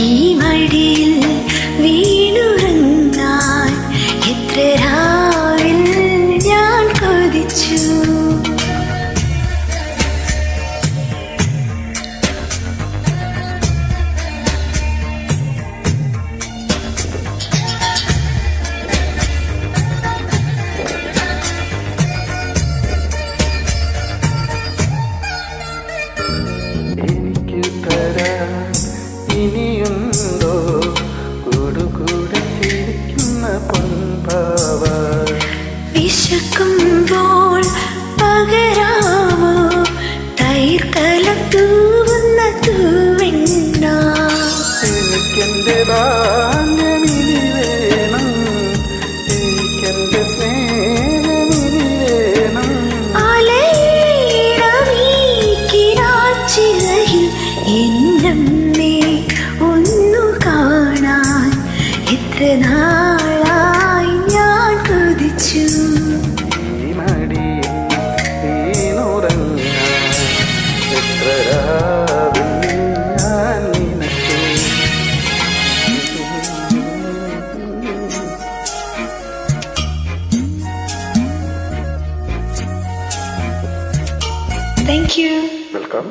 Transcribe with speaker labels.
Speaker 1: ഈ മടിയിൽ വീണുറങ്ങാൻ എത്ര രാവിൽ ഞാൻ കൊതിച്ചു.
Speaker 2: ഇനിയുണ്ടോ കൂടുകൂടെ ചിരിക്കുന്ന പൊൻപാവ?
Speaker 1: വിശക്കുമ്പോൾ പകരാമോ തൈർക്കലം തൂവുന്ന തൂവെണ്ണ?
Speaker 2: എനിക്കെന്റെ ഭാഗ്യമിനി വേണം, എനിക്കെന്റെ സ്നേഹമിനി വേണം.
Speaker 1: അലയിടമീക്കിനാച്ചിറയിൽ എന്നമ്മേ ഒന്നു കാണാൻ എത്ര നാളായി ഞാൻ കൊതിച്ചു.
Speaker 2: ഈ മടിയിൽ വീണുറങ്ങാൻ എത്ര രാവിൽ ഞാൻ നിനച്ചു.
Speaker 1: Thank you.
Speaker 2: വെൽക്കം.